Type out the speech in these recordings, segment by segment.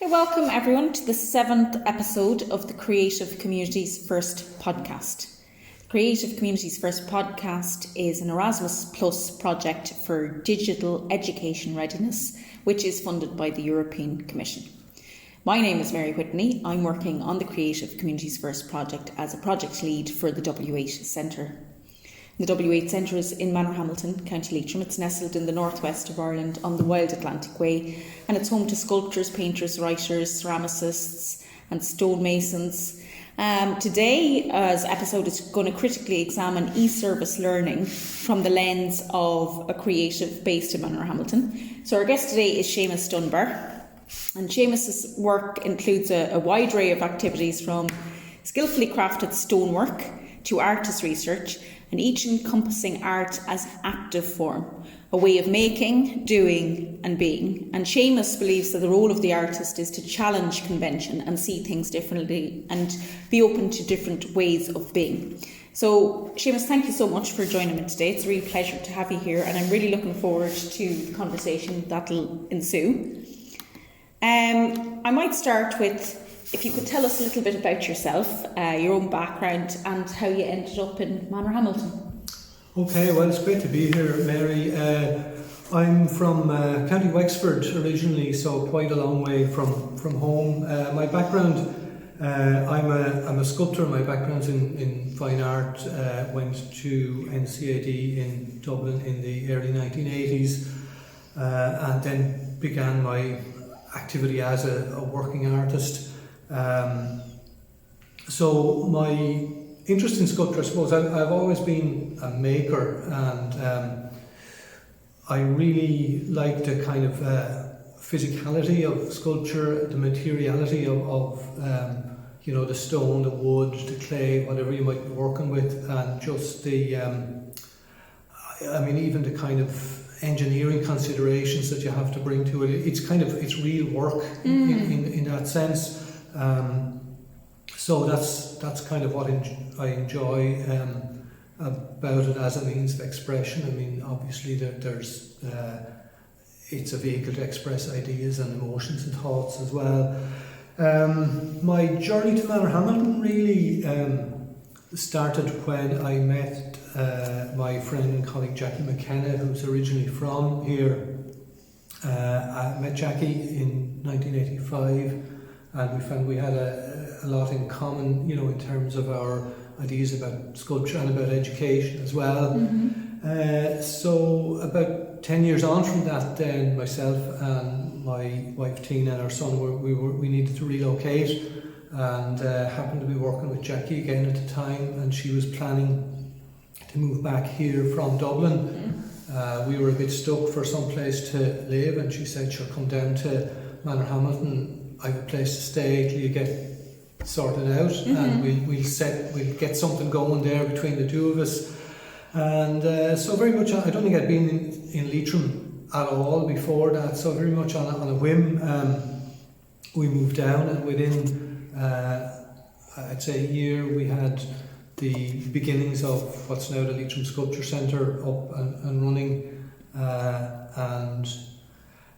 welcome everyone to the 7th episode of the Creative Communities First podcast. Creative Communities First podcast is an Erasmus Plus project for digital education readiness, which is funded by the European Commission. My name is Mary Whitney. I'm working on the Creative Communities First project as a project lead for the W8 Centre. The W8 Centre is in Manorhamilton, County Leitrim. It's nestled in the northwest of Ireland on the Wild Atlantic Way, and it's home to sculptors, painters, writers, ceramicists and stonemasons. Today's episode is going to critically examine e-service learning from the lens of a creative based in Manorhamilton. So our guest today is Seamus Dunbar, and Seamus's work includes a wide array of activities from skillfully crafted stonework to artist research, and each encompassing art as active form, a way of making, doing and being. And Seamus believes that the role of the artist is to challenge convention and see things differently and be open to different ways of being. So Seamus, thank you so much for joining me today. It's a real pleasure to have you here, and I'm really looking forward to the conversation that'll ensue. I might start with, if you could tell us a little bit about yourself, your own background and how you ended up in Manorhamilton. Okay, well, it's great to be here, Mary. I'm from County Wexford originally, so quite a long way from home. My background, I'm a sculptor. My background's in fine art. Went to NCAD in Dublin in the early 1980s, and then began my activity as a working artist. So my interest in sculpture, I suppose, I've always been a maker, and I really like the kind of physicality of sculpture, the materiality of the stone, the wood, the clay, whatever you might be working with, and just the even the kind of engineering considerations that you have to bring to it. It's real work in that sense. So that's kind of what I enjoy about it as a means of expression. I mean, obviously there's it's a vehicle to express ideas and emotions and thoughts as well. My journey to Manorhamilton really started when I met my friend and colleague Jackie McKenna, who's originally from here. I met Jackie in 1985, and we found we had a lot in common, in terms of our ideas about sculpture and about education as well. Mm-hmm. So about 10 years on from that, then myself and my wife Tina and our son we needed to relocate, and happened to be working with Jackie again at the time, and she was planning to move back here from Dublin. Mm-hmm. We were a bit stuck for some place to live, and she said she'll come down to Manorhamilton. I have a place to stay till you get sorted out, mm-hmm. and we'll get something going there between the two of us. And so very much, I don't think I'd been in Leitrim at all before that, so very much on a whim, we moved down, and within I'd say a year we had the beginnings of what's now the Leitrim Sculpture Centre up and running, and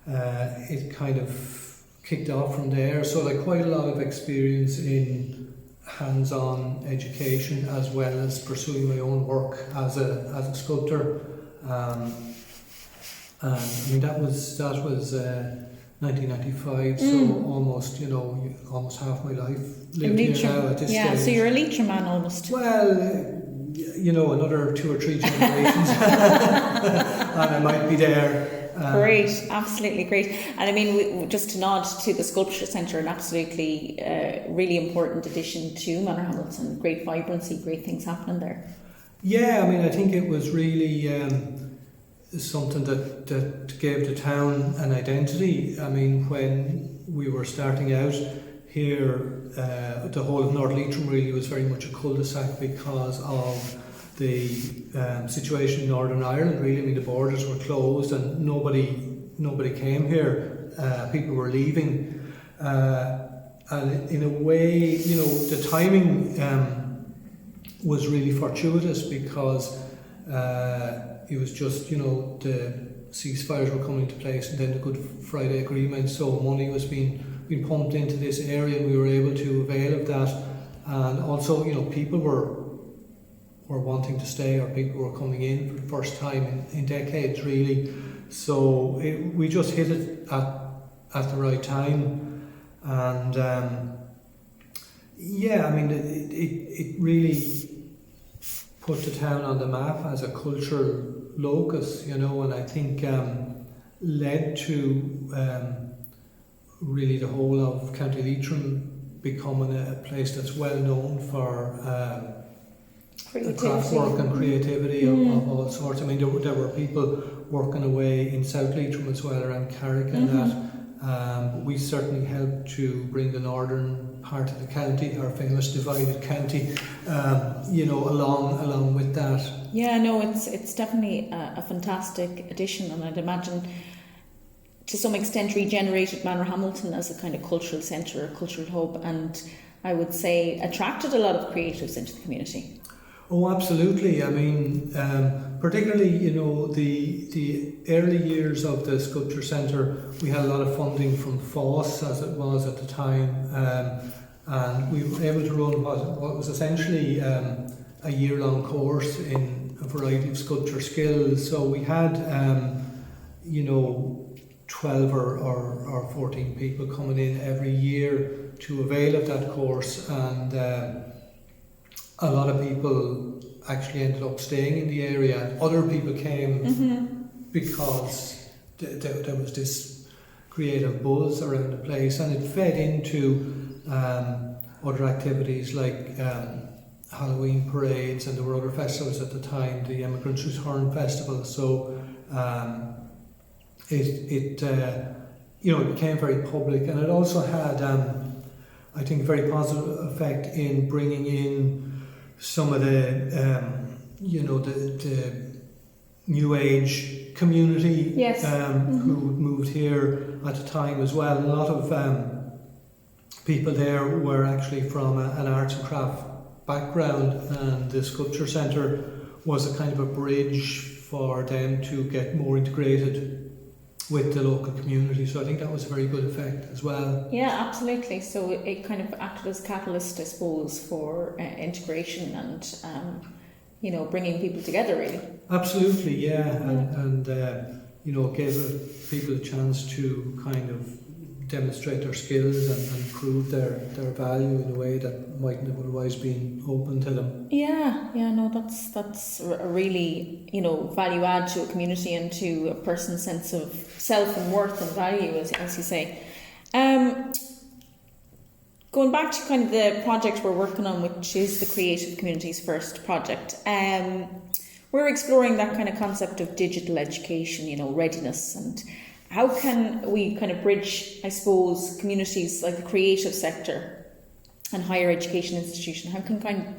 it kind of kicked off from there. So quite a lot of experience in hands-on education, as well as pursuing my own work as a sculptor. And that was 1995. So almost almost half my life lived here now at this stage. Yeah, so you're a Leitrim man almost. Well, another 2 or 3 generations, and I might be there. Great, absolutely great. And I mean, just to nod to the Sculpture Centre, an absolutely really important addition to Manorhamilton. Great vibrancy, great things happening there. Yeah, I mean, I think it was really something that gave the town an identity. I mean, when we were starting out here, the whole of North Leitrim really was very much a cul-de-sac because of the situation in Northern Ireland. Really, I mean, the borders were closed and nobody came here. People were leaving, and in a way, the timing was really fortuitous, because it was just the ceasefires were coming into place, and then the Good Friday Agreement, so money was being been pumped into this area, and we were able to avail of that. And also, people were wanting to stay, or people were coming in for the first time in decades, really. So we just hit it at the right time, and it really put the town on the map as a cultural locus, and I think led to really the whole of County Leitrim becoming a place that's well known for craft work and creativity of all sorts. I mean, there were people working away in South Leitrim as well, around Carrick and that. We certainly helped to bring the northern part of the county, our famous divided county, along with that. Yeah, no, it's definitely a fantastic addition, and I'd imagine to some extent regenerated Manorhamilton as a kind of cultural centre, a cultural hub, and I would say attracted a lot of creatives into the community. Oh, absolutely. I mean, particularly, the early years of the Sculpture Centre, we had a lot of funding from FÁS, as it was at the time, and we were able to run what was essentially a year-long course in a variety of sculpture skills. So we had, 12 or 14 people coming in every year to avail of that course, and a lot of people actually ended up staying in the area. Other people came because there was this creative buzz around the place, and it fed into other activities like Halloween parades, and there were other festivals at the time, the Emigrants Return Festival. So it became very public, and it also had, I think, a very positive effect in bringing in some of the new age community who moved here at the time as well. A lot of people there were actually from an arts and craft background, and the Sculpture Centre was a kind of a bridge for them to get more integrated with the local community. So I think that was a very good effect as well. Yeah, absolutely. So it kind of acted as a catalyst, I suppose, for integration and bringing people together, really. Absolutely, yeah. And gave people a chance to kind of demonstrate their skills and prove their value in a way that mightn't have otherwise been open to them. Yeah, no, that's a really, value add to a community and to a person's sense of self and worth and value, as you say. Going back to kind of the project we're working on, which is the Creative Communities First project, we're exploring that kind of concept of digital education, readiness, and how can we kind of bridge, I suppose, communities like the creative sector and higher education institution? How can kind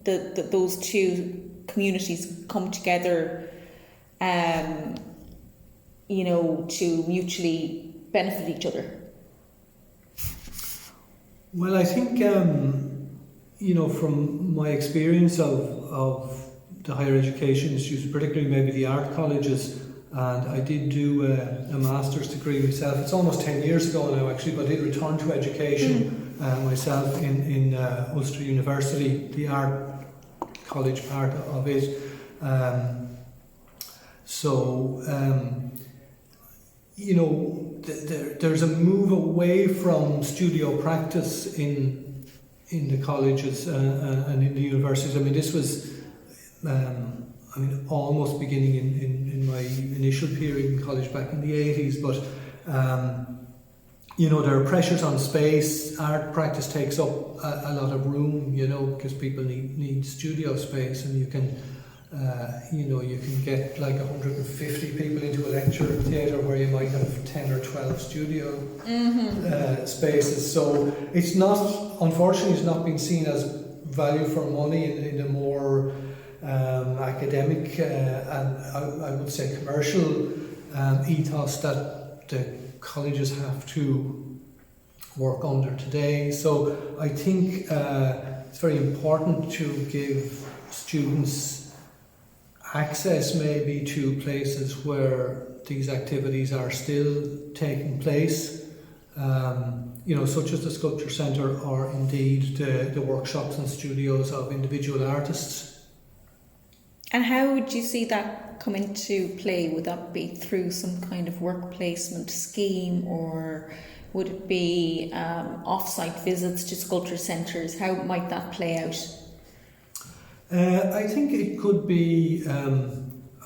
of those two communities come together, to mutually benefit each other? Well, I think, from my experience of the higher education institutes, particularly maybe the art colleges, and I did do a master's degree myself. It's almost 10 years ago now, actually, but I did return to education myself in Ulster University, the art college part of it. There's a move away from studio practice in the colleges and in the universities. I mean, this was almost beginning in my initial period in college back in the 80s, but there are pressures on space. Art practice takes up a lot of room, because people need studio space, and you can get like 150 people into a lecture theatre where you might have 10 or 12 studio spaces. So it's not, unfortunately, it's not been seen as value for money in a more academic and I would say commercial ethos that the colleges have to work under today. So I think it's very important to give students access maybe to places where these activities are still taking place, such as the Sculpture Centre or indeed the workshops and studios of individual artists. And how would you see that come into play? Would that be through some kind of work placement scheme, or would it be off-site visits to sculpture centres? How might that play out? I think it could be a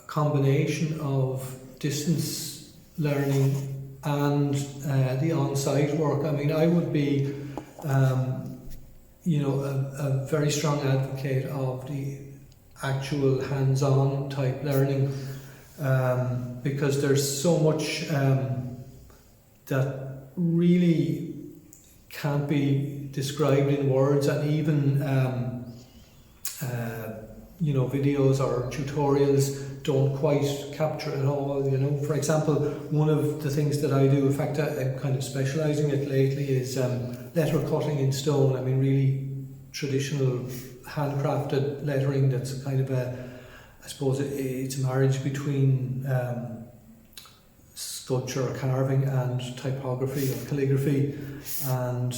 combination of distance learning and the on-site work. I mean, I would be, a very strong advocate of the actual hands-on type learning, because there's so much that really can't be described in words, and even videos or tutorials don't quite capture it all. For example, one of the things that I do, in fact I'm kind of specialising it lately, is letter cutting in stone. I mean, really traditional handcrafted lettering that's kind of I suppose it's a marriage between sculpture or carving and typography or calligraphy, and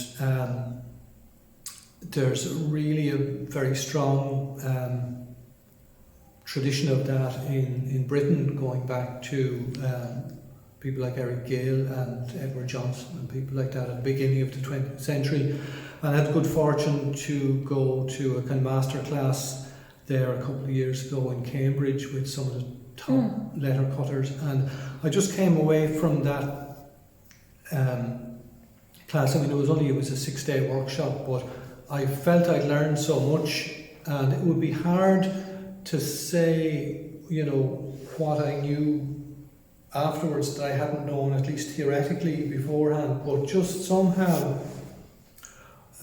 there's really a very strong tradition of that in Britain, going back to people like Eric Gale and Edward Johnson and people like that at the beginning of the 20th century. And I had the good fortune to go to a kind of master class there a couple of years ago in Cambridge with some of the top letter cutters, and I just came away from that class. I mean, it was a 6-day workshop, but I felt I'd learned so much, and it would be hard to say, what I knew afterwards that I hadn't known, at least theoretically beforehand, but just somehow,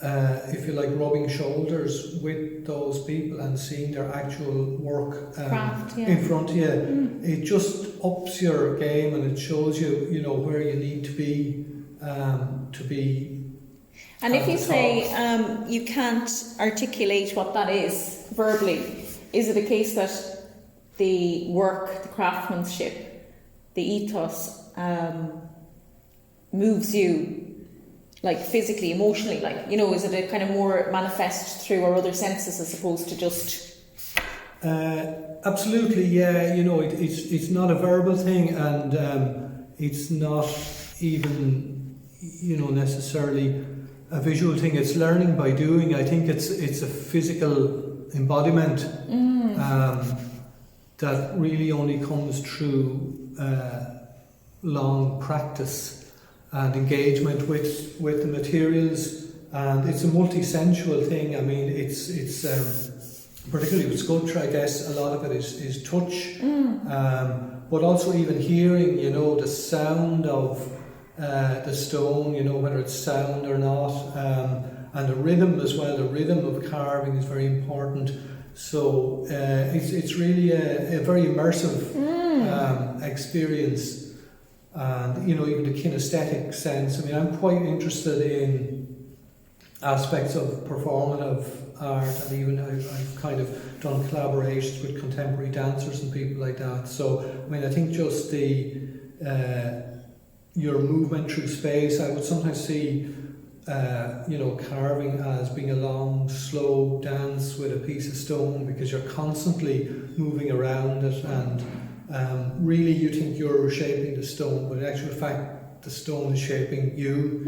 if you like, rubbing shoulders with those people and seeing their actual work Craft, in front of you, it just ups your game, and it shows you, where you need to be. And if you say you can't articulate what that is verbally, is it a case that the work, the craftsmanship, the ethos moves you, like physically, emotionally, is it a kind of more manifest through our other senses as opposed to just... Absolutely, yeah. It's not a verbal thing, and it's not even, necessarily a visual thing. It's learning by doing. I think it's a physical embodiment that really only comes through long practice and engagement with the materials, and it's a multi-sensual thing. I mean, it's particularly with sculpture, I guess a lot of it is touch, but also even hearing, the sound of the stone, whether it's sound or not, and the rhythm as well. The rhythm of carving is very important. So it's really a very immersive experience. And even the kinesthetic sense. I mean, I'm quite interested in aspects of performative art, and even I've kind of done collaborations with contemporary dancers and people like that. So I mean, I think just your movement through space. I would sometimes see carving as being a long, slow dance with a piece of stone, because you're constantly moving around it, and really you think you're shaping the stone, but in actual fact the stone is shaping you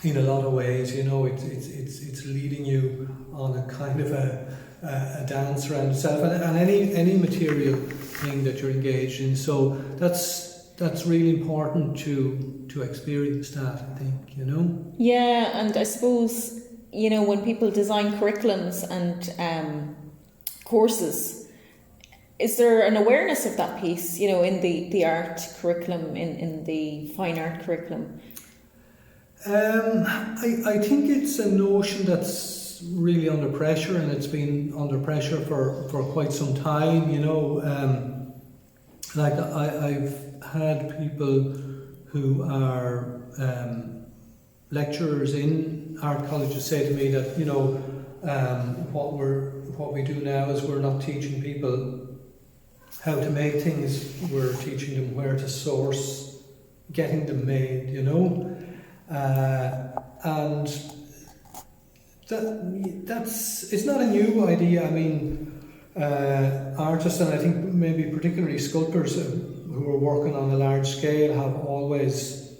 in a lot of ways. It's leading you on a kind of a dance around itself, and any material thing that you're engaged in. So that's really important to experience that, I think, Yeah, and I suppose, when people design curriculums and courses, is there an awareness of that piece, in the art curriculum, in the fine art curriculum? I think it's a notion that's really under pressure, and it's been under pressure for quite some time, I've had people who are lecturers in art colleges say to me that, what we do now is we're not teaching people how to make things, we're teaching them where to source getting them made, you know, and it's not a new idea. I mean, artists, and I think maybe particularly sculptors who are working on a large scale, have always,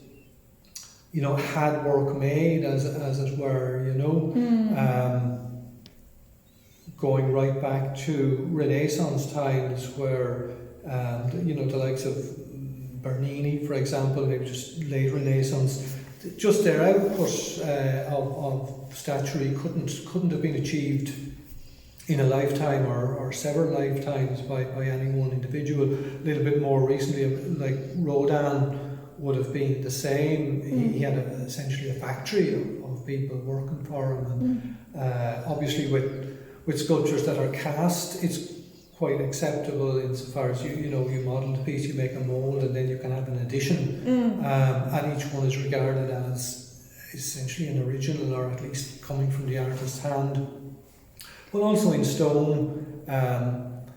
you know, had work made, as it were, you know, going right back to Renaissance times, where you know, the likes of Bernini, for example, maybe just late Renaissance, just their output of statuary couldn't have been achieved in a lifetime or several lifetimes by any one individual. A little bit more recently, like Rodin would have been the same. He had essentially a factory of people working for him, and obviously with sculptures that are cast, it's quite acceptable insofar as you model the piece, you make a mould, and then you can have an addition, and each one is regarded as essentially an original, or at least coming from the artist's hand. But also in stone,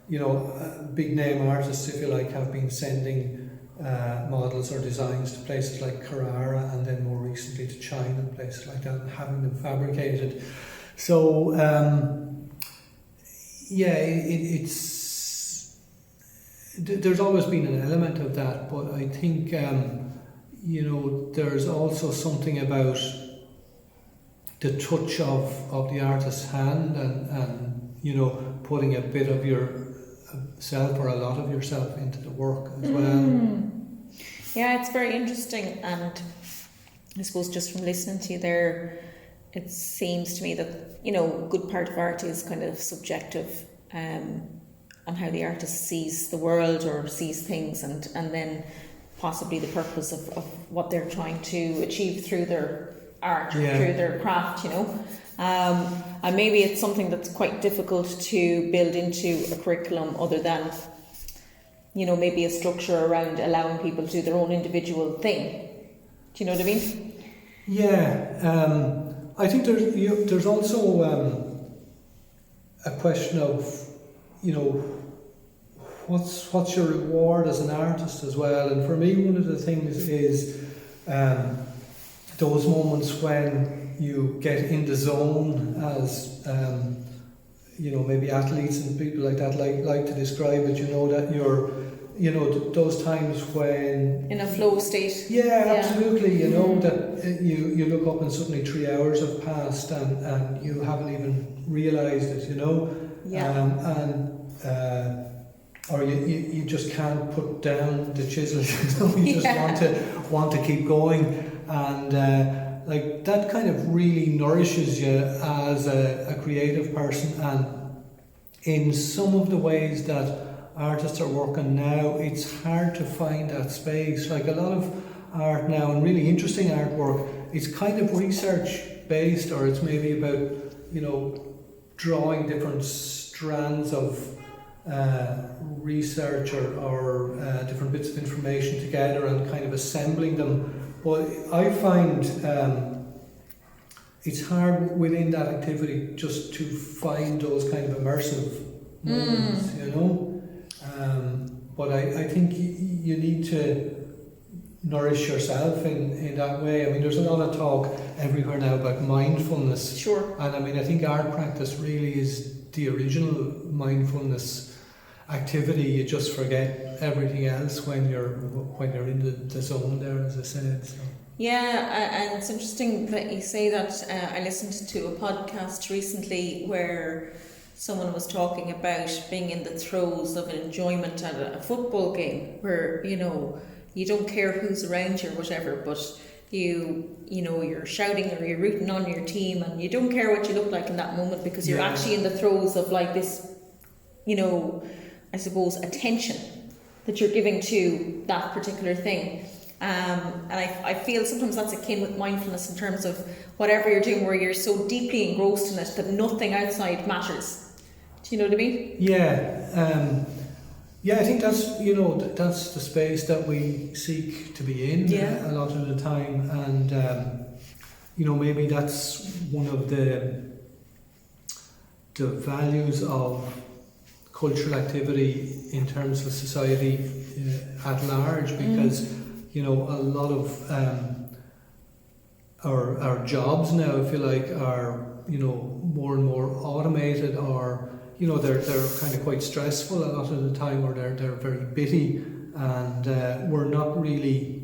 you know, big name artists, if you like, have been sending models or designs to places like Carrara, and then more recently to China and places like that, and having them fabricated. So there's always been an element of that, but I think you know, there's also something about the touch of the artist's hand, and you know, putting a bit of yourself or a lot of yourself into the work as well. Yeah, it's very interesting, and I suppose just from listening to you there, it seems to me that, you know, a good part of art is kind of subjective, on how the artist sees the world or sees things, and then possibly the purpose of what they're trying to achieve through their art, through their craft, you know. And maybe it's something that's quite difficult to build into a curriculum, other than, you know, maybe a structure around allowing people to do their own individual thing. Do you know what I mean? Yeah. I think there's also a question of, you know, what's your reward as an artist as well. And for me, one of the things is those moments when you get in the zone, as you know, maybe athletes and people like that like to describe it. You know, that you're, you know, those times when in a flow state. Yeah, absolutely. You know, that you look up and suddenly 3 hours have passed, and you haven't even realised it. You know, or you just can't put down the chisel. You know, you just want to keep going, and like that kind of really nourishes you as a creative person. And in some of the ways that artists are working now, it's hard to find that space. Like a lot of art now, and really interesting artwork, it's kind of research based, or it's maybe about, you know, drawing different strands of research or different bits of information together and kind of assembling them. But I find it's hard within that activity just to find those kind of immersive moments, you know. But I think you need to nourish yourself in that way. I mean, there's a lot of talk everywhere now about mindfulness. Sure. And I mean, I think art practice really is the original mindfulness activity. You just forget everything else when you're in the zone there, as I said. So. Yeah, and it's interesting that you say that. I listened to a podcast recently where someone was talking about being in the throes of an enjoyment at a football game, where, you know, you don't care who's around you or whatever, but you know, you're shouting or you're rooting on your team, and you don't care what you look like in that moment, because you're actually in the throes of like this, you know, I suppose, attention that you're giving to that particular thing. And I feel sometimes that's akin with mindfulness, in terms of whatever you're doing, where you're so deeply engrossed in it that nothing outside matters. Do you know what I mean? Yeah. I think that's, you know, that's the space that we seek to be in a lot of the time. And you know, maybe that's one of the values of cultural activity in terms of society at large, because a lot of our jobs now, if you like, are more and more automated, or they're kind of quite stressful a lot of the time, or they're very bitty, and we're not really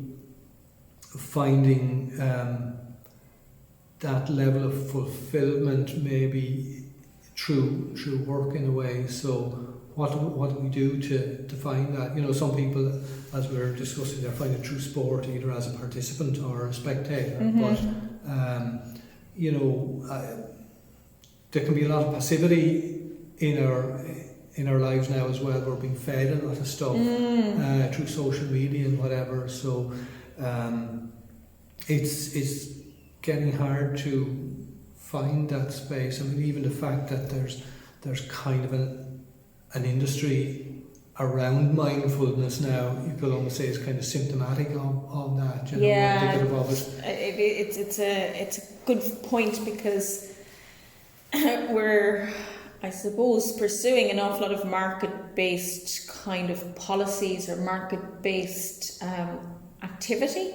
finding that level of fulfillment maybe through work in a way. So what do we do to find that? Some people, as we were discussing, they're finding it through sport, either as a participant or a spectator. But there can be a lot of passivity in our lives now as well. We're being fed a lot of stuff through social media and whatever. So it's getting hard to find that space. I mean, even the fact that there's kind of an industry around mindfulness now, you could almost say, is kind of symptomatic of that. Indicative of it. It's a good point, because we're, I suppose, pursuing an awful lot of market-based kind of policies or market-based activity,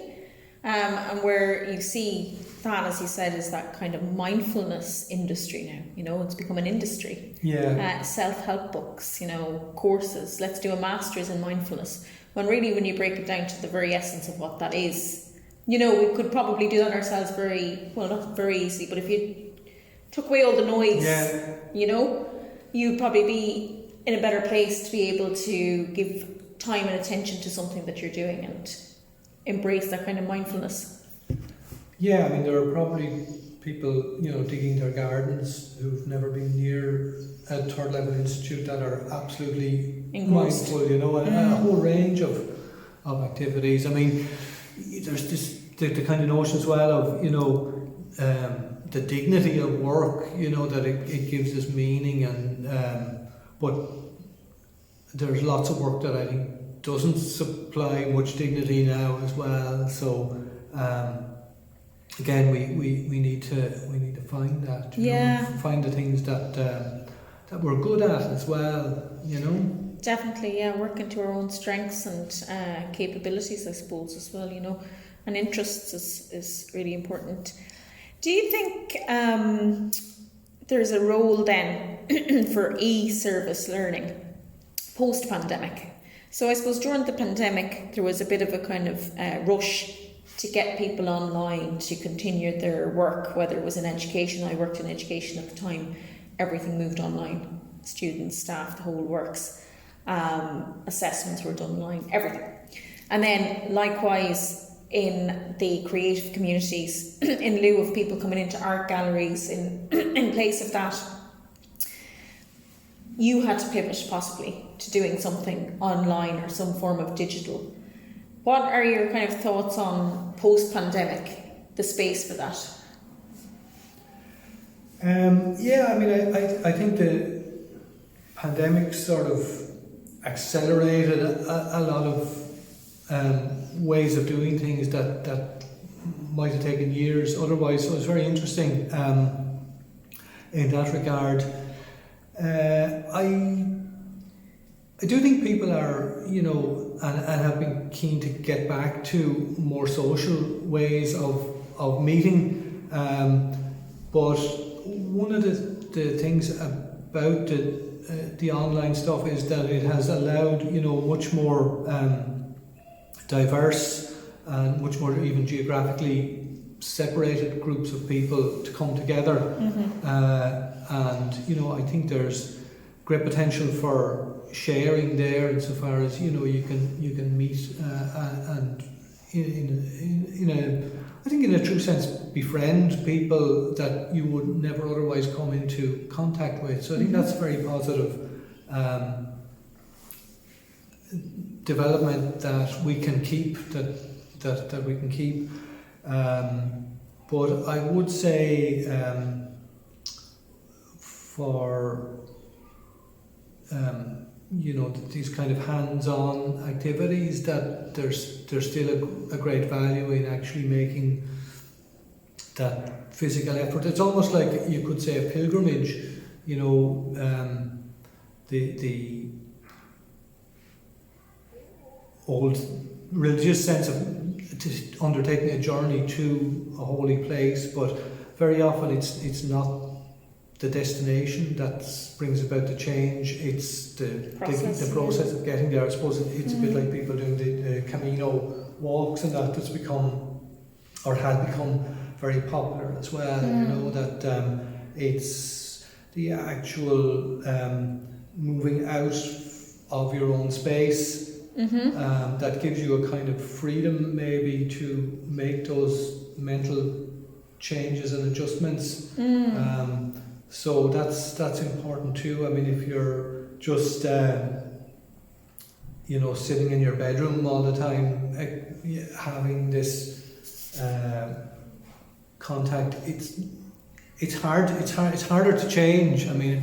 and where you see that, as you said, is that kind of mindfulness industry now. It's become an industry. Yeah. Self-help books, courses. Let's do a master's in mindfulness. When really, when you break it down to the very essence of what that is, we could probably do that ourselves not very easily, but if you took away all the noise, you'd probably be in a better place to be able to give time and attention to something that you're doing and embrace that kind of mindfulness. Yeah, I mean, there are probably people, digging their gardens who've never been near a third level institute that are absolutely engrossed. Mindful, and a whole range of activities. I mean, there's the kind of notion as well of, the dignity of work, that it gives us meaning, and but there's lots of work that I think doesn't supply much dignity now as well. So again, we need to find that. Find the things that we're good at as well. Definitely, yeah. Working to our own strengths and capabilities, I suppose, as well. And interests is really important. Do you think there's a role then for e-service learning post-pandemic? So I suppose during the pandemic there was a bit of a kind of rush to get people online to continue their work, whether it was in education. I worked in education at the time. Everything moved online. Students, staff, the whole works. Assessments were done online, everything. And then likewise, in the creative communities, in lieu of people coming into art galleries, in place of that, you had to pivot possibly to doing something online or some form of digital. What are your kind of thoughts on post-pandemic, the space for that? I mean, I think the pandemic sort of accelerated a lot of ways of doing things that might have taken years otherwise. So it's very interesting in that regard. I do think people are, and have been keen to get back to more social ways of meeting. But one of the things about the online stuff is that it has allowed, much more diverse and much more even geographically separated groups of people to come together. And I think there's great potential for sharing there, insofar as you can meet and in a true sense befriend people that you would never otherwise come into contact with. So I think that's very positive development that we can keep, that we can keep. But I would say for these kind of hands-on activities, that there's still a great value in actually making that physical effort. It's almost like you could say a pilgrimage. The old religious sense of undertaking a journey to a holy place, but very often it's not the destination that brings about the change, it's the process of getting there. I suppose it's a bit like people doing the Camino walks, and that's become, or has become, very popular as well. That it's the actual moving out of your own space that gives you a kind of freedom maybe to make those mental changes and adjustments. So that's important too. I mean, if you're just sitting in your bedroom all the time, having this contact, it's harder to change. I mean,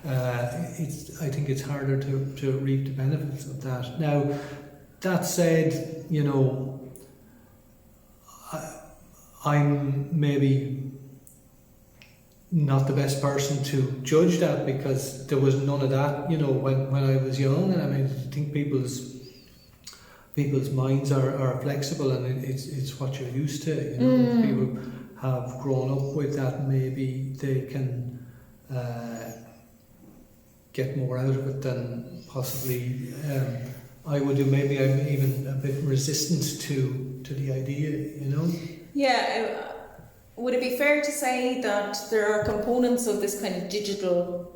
I think it's harder to reap the benefits of that. Now, that said, I'm maybe not the best person to judge that, because there was none of that, when I was young. And I mean, I think people's minds are flexible, and it's what you're used to. If people have grown up with that, maybe they can get more out of it than possibly I would do. Maybe I'm even a bit resistant to the idea, Yeah. Would it be fair to say that there are components of this kind of digital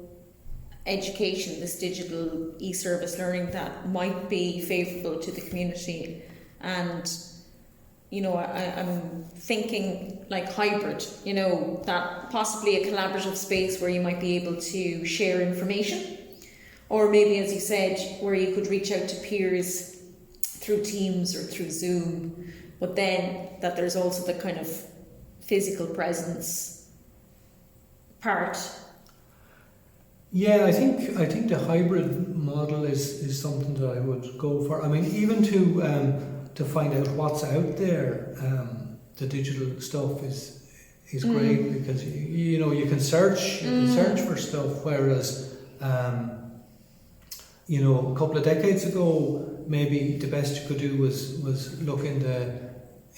education, this digital e-service learning, that might be favourable to the community? And, I'm thinking like hybrid, that possibly a collaborative space where you might be able to share information, or maybe, as you said, where you could reach out to peers through Teams or through Zoom, but then that there's also the kind of physical presence part. Yeah, I think the hybrid model is something that I would go for. I mean, even to find out what's out there, the digital stuff is great, because you can search for stuff, whereas a couple of decades ago, maybe the best you could do was look in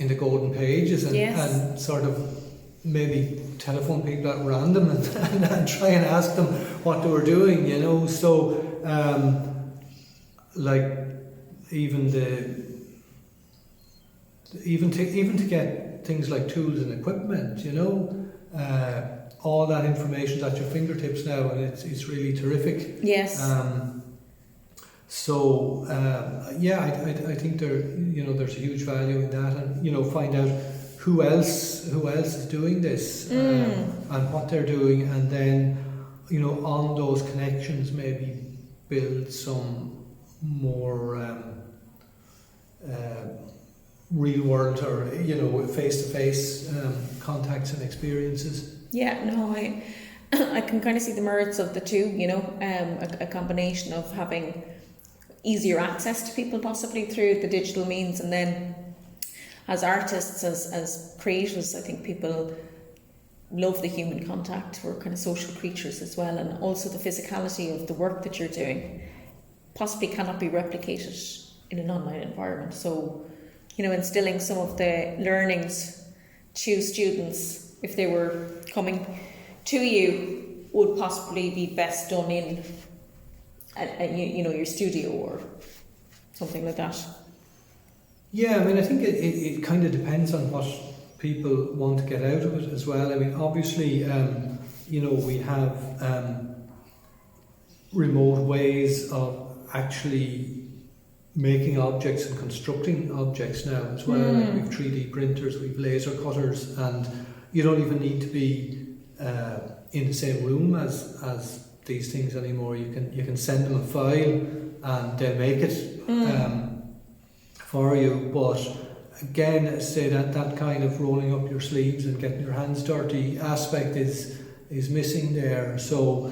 the golden pages and sort of maybe telephone people at random and try and ask them what they were doing, So, like even to get things like tools and equipment, all that information's at your fingertips now, and it's really terrific. Yes. So I think there's a huge value in that, and find out who else is doing this and what they're doing, and then on those connections maybe build some more real world or face to face contacts and experiences. Yeah, no, I can kind of see the merits of the two. A combination of having easier access to people possibly through the digital means, and then as artists, as creatives, I think people love the human contact. We're kind of social creatures as well, and also the physicality of the work that you're doing possibly cannot be replicated in an online environment. So, instilling some of the learnings to students, if they were coming to you, would possibly be best done in your studio or something like that. Yeah, I mean, I think it kind of depends on what people want to get out of it as well. I mean, obviously, we have remote ways of actually making objects and constructing objects now as well. Like we've 3D printers, we've laser cutters, and you don't even need to be in the same room as these things anymore. You can send them a file and they'll make it for you. But again, I say that kind of rolling up your sleeves and getting your hands dirty aspect is missing there. So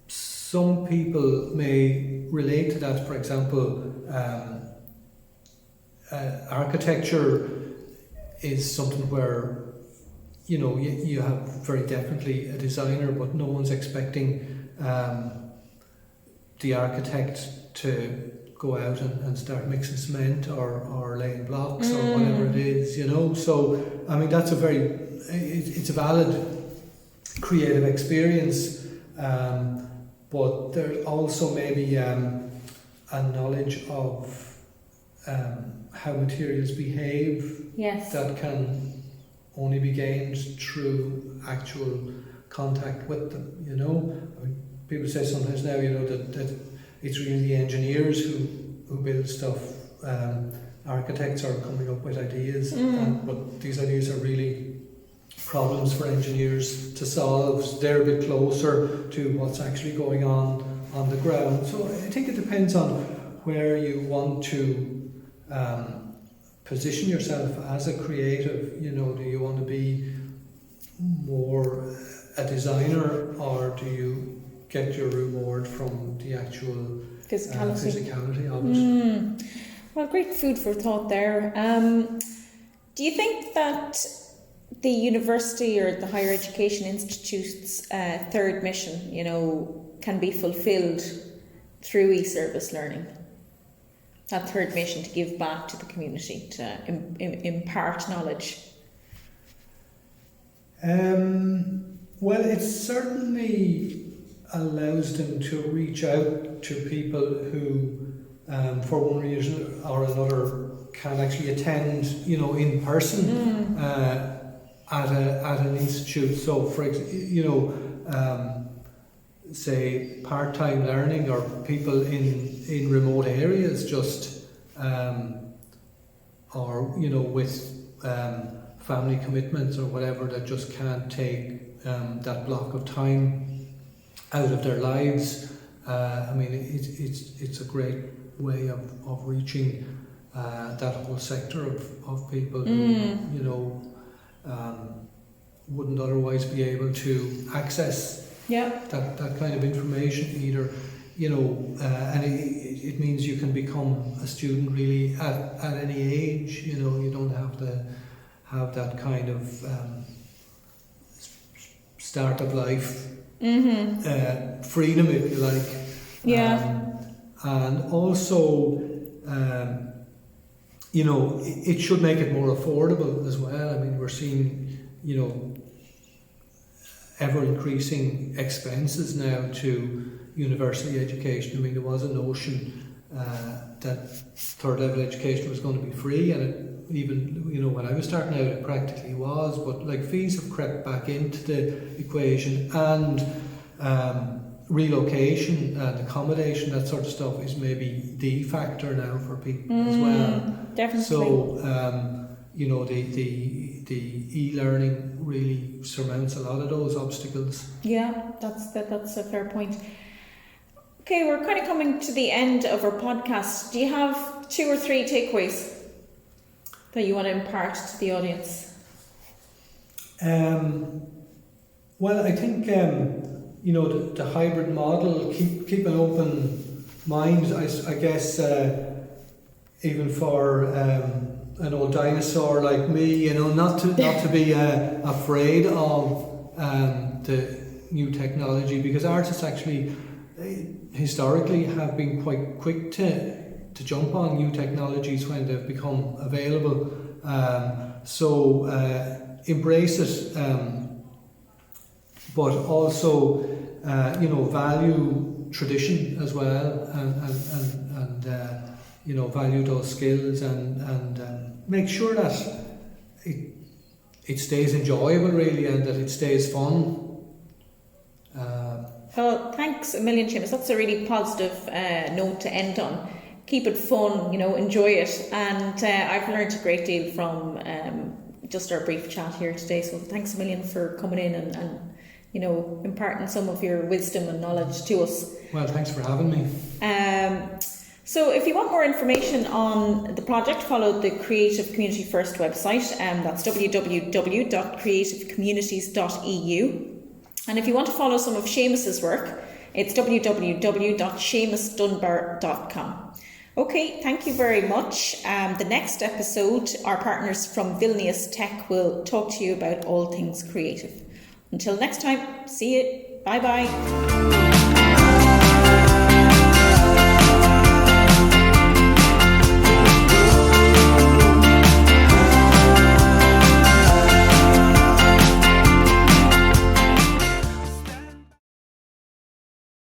some people may relate to that. For example, architecture is something where you have very definitely a designer, but no one's expecting the architect to go out and start mixing cement or laying blocks or whatever it is, you know. So, I mean, that's it's a valid creative experience, but there's also maybe a knowledge of how materials behave that can only be gained through actual contact with them, you know. I mean, people say sometimes now, you know, that it's really the engineers who build stuff. Architects are coming up with ideas, but these ideas are really problems for engineers to solve. They're a bit closer to what's actually going on the ground. So I think it depends on where you want to position yourself as a creative. You know, do you want to be more a designer, or do you get your reward from the actual physicality of it? Well, great food for thought there. Do you think that the university or the higher education institute's third mission, you know, can be fulfilled through e-service learning? That third mission, to give back to the community, to impart knowledge. Well, it certainly allows them to reach out to people who, for one reason or another, can actually attend, you know, in person at an institute. So, for you know, say part-time learning, or people in remote areas, just or, you know, with family commitments or whatever, that just can't take that block of time out of their lives. I mean, it's a great way of reaching that whole sector of people who, you know, wouldn't otherwise be able to access that kind of information either, you know, and it means you can become a student really at any age. You know, you don't have to have that kind of start of life freedom, if you like. And also, you know, it should make it more affordable as well. I mean, we're seeing, you know, ever increasing expenses now to university education. I mean, there was a notion that third level education was going to be free, and it, even, you know, when I was starting out, it practically was, but like fees have crept back into the equation, and relocation and accommodation, that sort of stuff, is maybe the factor now for people as well. Definitely. So, you know, the e-learning really surmounts a lot of those obstacles. Yeah, that's a fair point. Okay, we're kind of coming to the end of our podcast. Do you have 2 or 3 takeaways that you want to impart to the audience? Well, I think you know, the hybrid model, keep an open mind. I guess even for an old dinosaur like me, you know, not to be afraid of the new technology, because artists actually historically have been quite quick to jump on new technologies when they've become available. So embrace it, but also you know, value tradition as well, and you know, value those skills, and make sure that it stays enjoyable really, and that it stays fun. Well, thanks a million, Seamus. That's a really positive note to end on. Keep it fun, you know, enjoy it. And I've learned a great deal from just our brief chat here today. So thanks a million for coming in and you know, imparting some of your wisdom and knowledge to us. Well, thanks for having me. So if you want more information on the project, follow the Creative Community First website. That's www.creativecommunities.eu. And if you want to follow some of Seamus's work, it's www.seamusdunbar.com. Okay, thank you very much. The next episode, our partners from Vilnius Tech will talk to you about all things creative. Until next time, see you. Bye bye.